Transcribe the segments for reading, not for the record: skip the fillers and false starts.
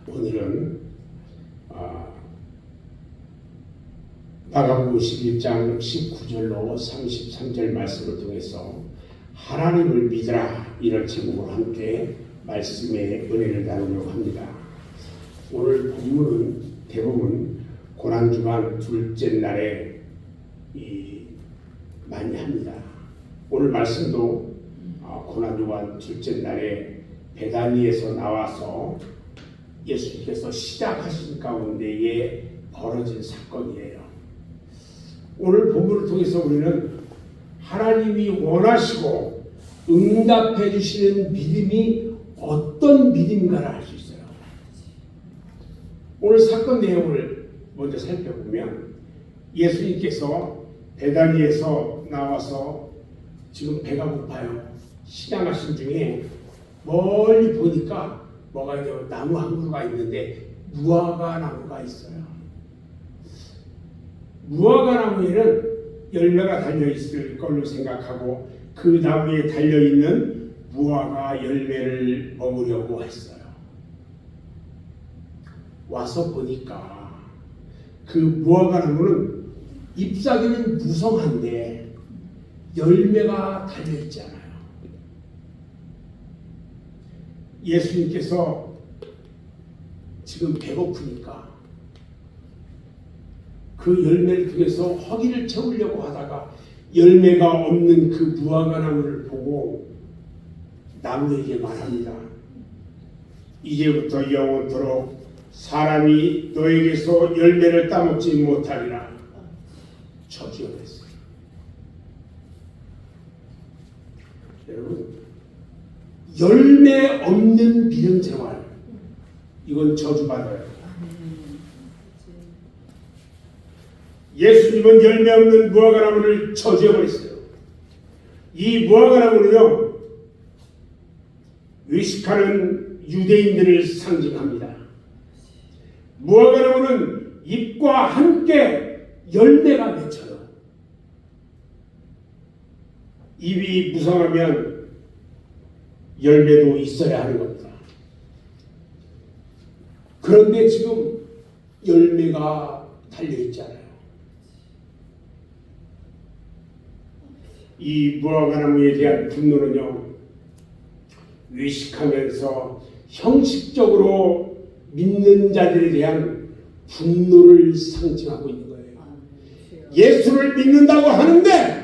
오늘은 마가복음 11장 19절로 33절 말씀을 통해서 하나님을 믿으라 이런 제목으로 함께 말씀의 은혜를 나누려고 합니다. 오늘 본문은 대부분 고난주간 둘째 날에 많이 합니다. 오늘 말씀도 고난주간 둘째 날에 베다니에서 나와서 예수님께서 시작하신 가운데에 벌어진 사건이에요. 오늘 본문을 통해서 우리는 하나님이 원하시고 응답해 주시는 믿음이 어떤 믿음인가를 알 수 있어요. 오늘 사건 내용을 먼저 살펴보면 예수님께서 베다니에서 나와서 지금 배가 고파요. 시장하신 중에 멀리 보니까 뭐가 있죠? 나무 한 그루가 있는데 무화과 나무가 있어요. 무화과 나무에는 열매가 달려있을 걸로 생각하고 그 나무에 달려있는 무화과 열매를 먹으려고 했어요. 와서 보니까 그 무화과 나무는 잎사귀는 무성한데 열매가 달려있지 않아요. 예수님께서 지금 배고프니까 그 열매를 통해서 허기를 채우려고 하다가 열매가 없는 그 무화과 나무를 보고 나무에게 말합니다. 이제부터 영원토록 사람이 너에게서 열매를 따먹지 못하리라. 저주했어요. 여러분, 열매 없는 믿음 생활, 이건 저주받아요. 예수님은 열매 없는 무화과 나무를 저주해버렸어요. 이 무화과 나무는요, 외식하는 유대인들을 상징합니다. 무화과 나무는 잎과 함께 열매가 맺혀요. 잎이 무성하면 열매도 있어야 하는 겁니다. 그런데 지금 열매가 달려있지 않아요. 이 무화과 나무에 대한 분노는요, 외식하면서 형식적으로 믿는 자들에 대한 분노를 상징하고 있는 거예요. 예수를 믿는다고 하는데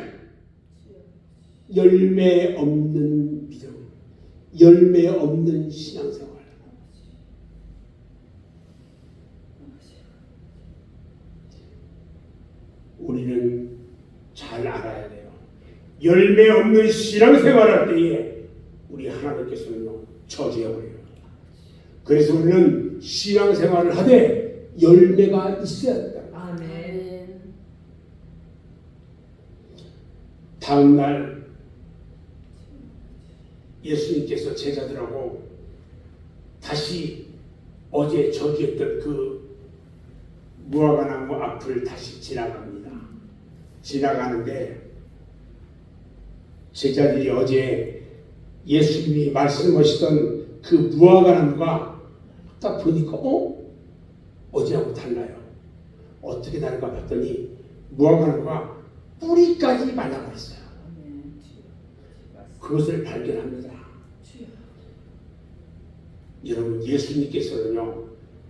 열매 없는 믿음, 열매 없는 신앙생활. 우리는 잘 알아야 돼요. 열매 없는 신앙생활할 때에 우리 하나님께서는요, 저주해버려요. 그래서 우리는 신앙생활을 하되 열매가 있어야 된다. 아멘. 다음날 예수님께서 제자들하고 다시 어제 저주했던 그 무화과 나무 앞을 다시 지나갑니다. 지나가는데 제자들이 어제 예수님이 말씀하시던 그 무화과 나무가 딱 보니까 어제하고 달라요. 어떻게 다른가 봤더니 무화과 나무가 뿌리까지 말라버렸어요. 그것을 발견합니다. 여러분, 예수님께서는요,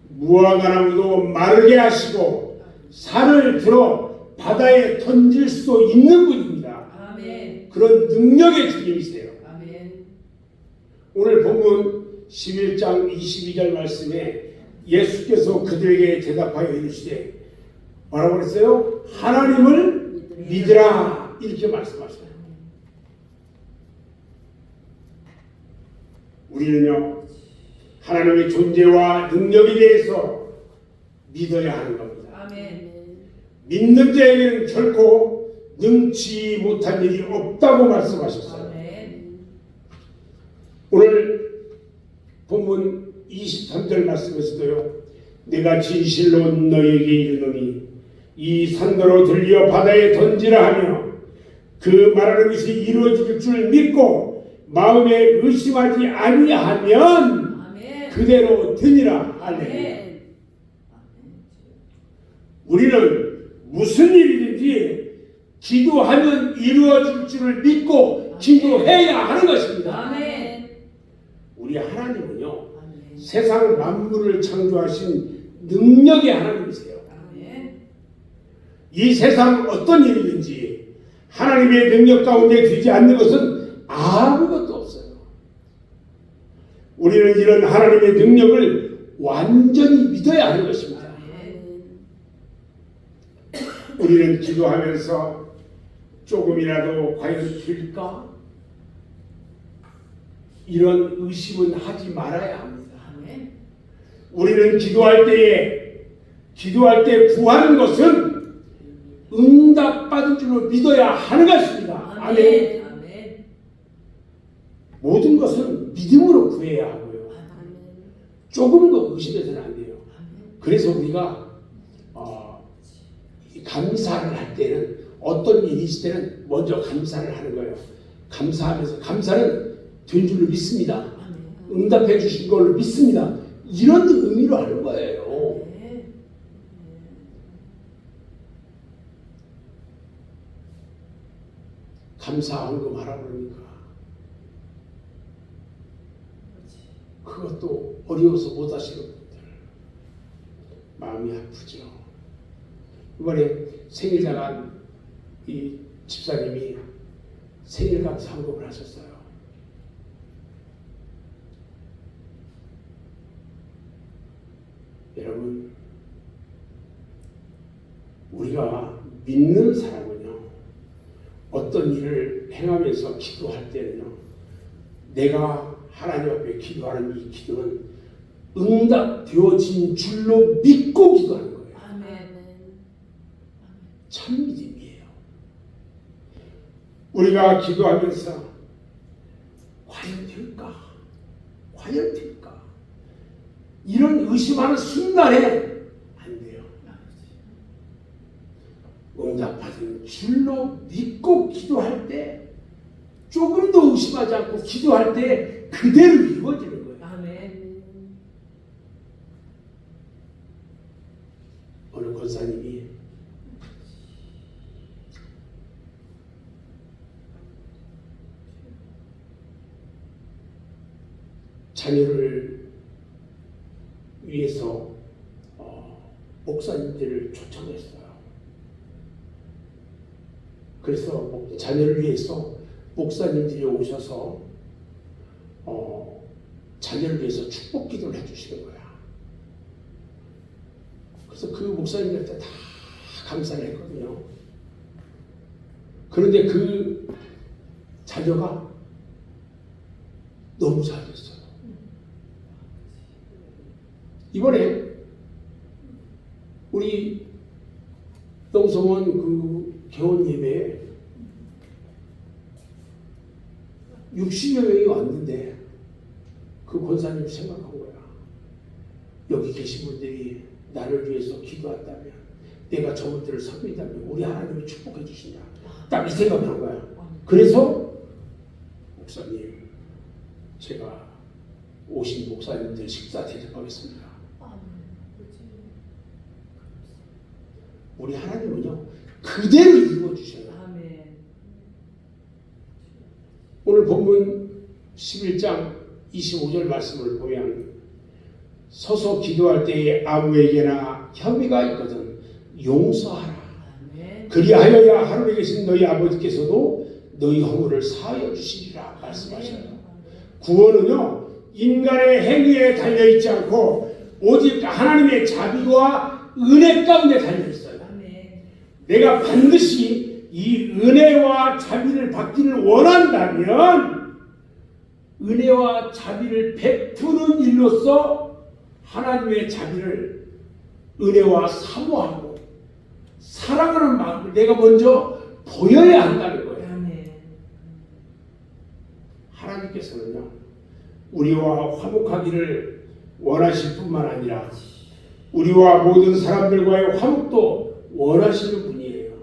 무화과 나무도 마르게 하시고 산을 들어 바다에 던질 수도 있는 분입니다. 아멘. 그런 능력의 주님이세요. 아멘. 오늘 본문 11장 22절 말씀에 예수께서 그들에게 대답하여 이르시되 뭐라고 그랬어요? 하나님을 믿으라, 이렇게 말씀하셨어요. 우리는요, 하나님의 존재와 능력에 대해서 믿어야 하는 겁니다. 아멘. 믿는 자에게는 결코 능치 못한 일이 없다고 말씀하셨어요. 아멘. 오늘 본문 23절 말씀에서도요, 내가 진실로 너에게 이르노니 이 산더러 들려 바다에 던지라 하며 그 말하는 것이 이루어질 줄 믿고 마음에 의심하지 아니하면 그대로 되니라. 할렐루야. 아멘. 우리는 무슨 일이든지 기도하면 이루어질 줄을 믿고 기도해야 하는 것입니다. 아멘. 우리 하나님은요, 아멘. 세상 만물을 창조하신 능력의 하나님이세요. 아멘. 이 세상 어떤 일이든지 하나님의 능력 가운데 되지 않는 것은 아무것도 없어요. 우리는 이런 하나님의 능력을 완전히 믿어야 하는 것입니다. 아멘. 우리는 기도하면서 조금이라도 과연 될까? 이런 의심은 하지 말아야 합니다. 아멘. 우리는 기도할 때 구하는 것은 응답받은 줄로 믿어야 하는 것입니다. 아멘. 아멘. 모든 것은 믿음으로 구해야 하고요. 아멘. 조금도 의심해서는 안 돼요. 아멘. 그래서 우리가 감사를 할 때는 어떤 일이 있을 때는 먼저 감사를 하는 거예요. 감사하면서 감사는 된 줄로 믿습니다. 아멘. 응답해 주신 걸로 믿습니다. 이런 의미로 하는 거예요. 아멘. 감사한 거 말아 그러니까 그것도 어려워서 못 하시는 분들 마음이 아프죠. 이번에 생일 나간 이 집사님이 생일감 상급을 하셨어요. 여러분, 우리가 믿는 사람은요, 어떤 일을 행하면서 기도할 때는요, 내가 하나님 앞에 기도하는 이 기도는 응답되어진 줄로 믿고 기도하는 거예요. 아멘. 참 믿음이에요. 우리가 기도하면서 과연 될까? 과연 될까? 이런 의심하는 순간에 안 돼요. 응답받은 줄로 믿고 기도할 때 조금도 의심하지 않고 기도할 때 그대로 이루어지는 거예요. 아멘. 어느 권사님이 자녀를 위해서 목사님들을 초청했어요. 그래서 자녀를 위해서 목사님들이 오셔서 자녀를 위해서 축복 기도를 해주시는 거야. 그래서 그 목사님들한테 다 감사를 했거든요. 그런데 그 자녀가 너무 잘 됐어요. 이번에 우리 농성원 그 개원 예배에 60여 명이 왔는데 그 권사님 생각한 거야. 여기 계신 분들이 나를 위해서 기도한다면, 내가 저분들을 섬긴다면 우리 하나님이 축복해 주시냐. 딱 이 생각을 한 거야. 그래서 목사님, 제가 오신 목사님들 식사 대접하겠습니다. 우리 하나님은요, 그대로 이루어 주셔요. 아멘. 오늘 본문 11장 25절 말씀을 보면, 서서 기도할 때에 아무에게나 혐의가 있거든 용서하라. 아멘. 그리하여야 하늘에 계신 너희 아버지께서도 너희 허물을 사하여 주시리라 말씀하셔요. 구원은요, 인간의 행위에 달려있지 않고 오직 하나님의 자비와 은혜 가운데 달려있어요. 아멘. 내가 반드시 이 은혜와 자비를 받기를 원한다면 은혜와 자비를 베푸는 일로서 하나님의 자비를, 은혜와 사모하고 사랑하는 마음을 내가 먼저 보여야 한다는 거예요. 아멘. 하나님께서는요, 우리와 화목하기를 원하실 뿐만 아니라 우리와 모든 사람들과의 화목도 원하시는 분이에요.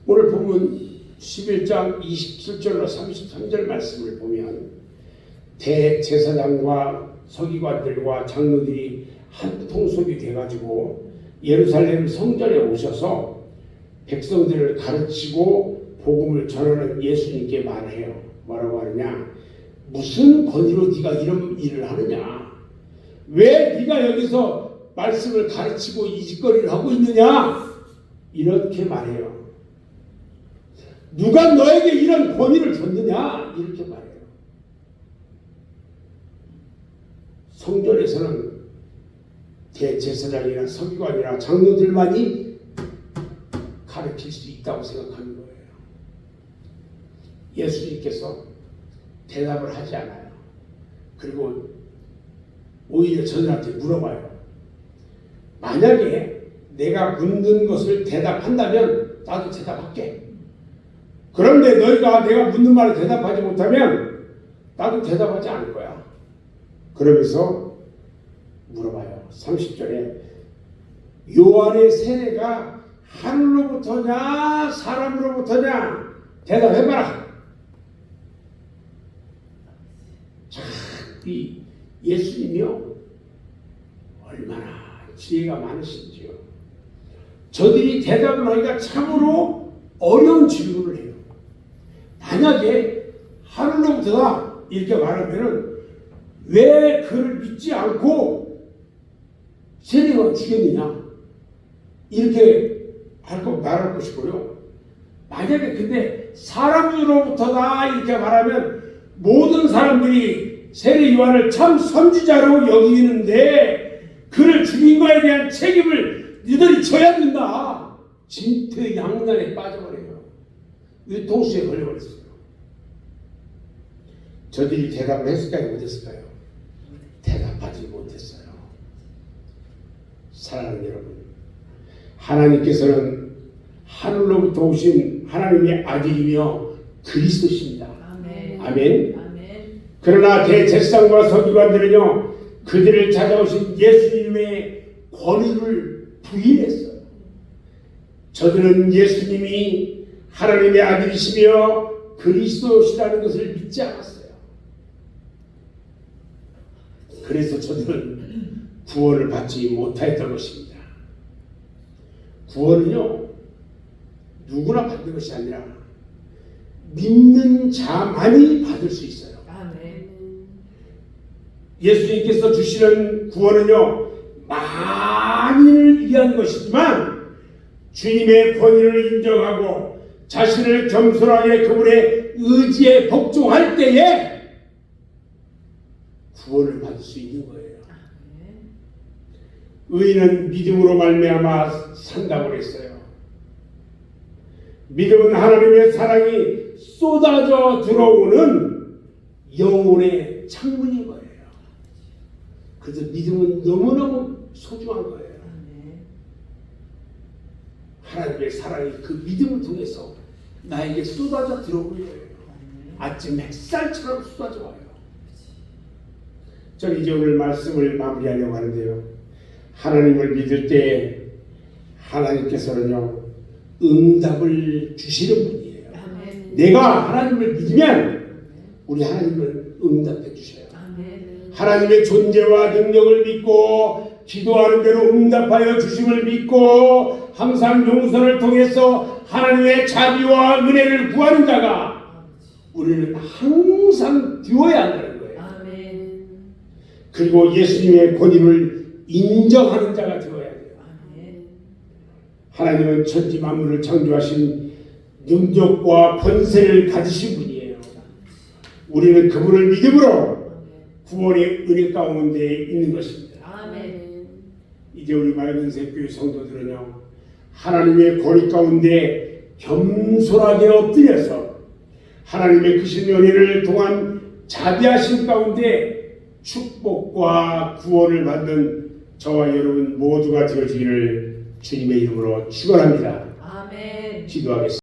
오늘 본문 11장 27절로 33절 말씀을 보면 대제사장과 서기관들과 장로들이 한 통속이 돼가지고 예루살렘 성전에 오셔서 백성들을 가르치고 복음을 전하는 예수님께 말해요. 뭐라고 하느냐? 무슨 권위로 네가 이런 일을 하느냐? 왜 네가 여기서 말씀을 가르치고 이 짓거리를 하고 있느냐? 이렇게 말해요. 누가 너에게 이런 권위를 줬느냐? 이렇게 말해요. 성전에서는 대제사장이나 서기관이나 장로들만이 가르칠 수 있다고 생각하는 거예요. 예수님께서 대답을 하지 않아요. 그리고 오히려 저들한테 물어봐요. 만약에 내가 묻는 것을 대답한다면 나도 대답할게. 그런데 너희가 내가 묻는 말에 대답하지 못하면 나도 대답하지 않을 거야. 그러면서 물어봐요. 30절에 요한의 세례가 하늘로부터냐 사람으로부터냐 대답해봐라. 참, 이 예수님이요 얼마나 지혜가 많으신지요. 저들이 대답을 하기가 참으로 어려운 질문을 해요. 만약에 하늘로부터다 이렇게 말하면은 왜 그를 믿지 않고 세례가 죽였느냐 이렇게 말할 것이고요. 만약에 근데 사람으로부터다 이렇게 말하면 모든 사람들이 세례 요한을 참 선지자로 여기는데 그를 죽인 거에 대한 책임을 너희들이 져야 된다. 진퇴양난에 빠져버려요. 유통수에 걸려버렸어요. 저들이 대답을 했을까요? 못했을까요? 대답하지 못했어요. 사랑하는 여러분, 하나님께서는 하늘로부터 오신 하나님의 아들이며 그리스도십니다. 아멘. 아멘. 아멘. 그러나 대제사장과 서기관들은요 그들을 찾아오신 예수님의 권위를 부인했어요. 저들은 예수님이 하나님의 아들이시며 그리스도시라는 것을 믿지 않았어요. 그래서 저들은 구원을 받지 못하였던 것입니다. 구원은요 누구나 받는 것이 아니라 믿는 자만이 받을 수 있어요. 아멘. 예수님께서 주시는 구원은요 만인을 위한 것이지만 주님의 권위를 인정하고 자신을 겸손하게 그분의 의지에 복종할 때에 구원을 받을 수 있는 거예요. 의인은 믿음으로 말미암아 산다고 했어요. 믿음은 하나님의 사랑이 쏟아져 들어오는 영혼의 창문인 거예요. 그래서 믿음은 너무너무 소중한 거예요. 하나님의 사랑이 그 믿음을 통해서 나에게 쏟아져 들어오는 거예요. 아침 햇살처럼 쏟아져 와요. 저는 이제 오늘 말씀을 마무리하려고 하는데요. 하나님을 믿을 때 하나님께서는요 응답을 주시는 분이에요. 아멘. 내가 하나님을 믿으면 우리 하나님은 응답해 주셔요. 아멘. 하나님의 존재와 능력을 믿고 기도하는 대로 응답하여 주심을 믿고 항상 용서를 통해서 하나님의 자비와 은혜를 구하는 자가 우리는 항상 되어야 한다는 거예요. 아멘. 그리고 예수님의 권위를 인정하는 자가 되어야 돼요. 아멘. 하나님은 천지 만물을 창조하신 능력과 권세를 가지신 분이에요. 우리는 그분을 믿음으로 구원의 은혜 가운데 있는 것입니다. 아멘. 이제 우리 맑은새 교회 성도들은요 하나님의 권위 가운데 겸손하게 엎드려서 하나님의 크신 은혜를 통한 자비하신 가운데 축복과 구원을 받는 저와 여러분 모두가 되어지기를 주님의 이름으로 축원합니다. 아멘. 기도하겠습니다.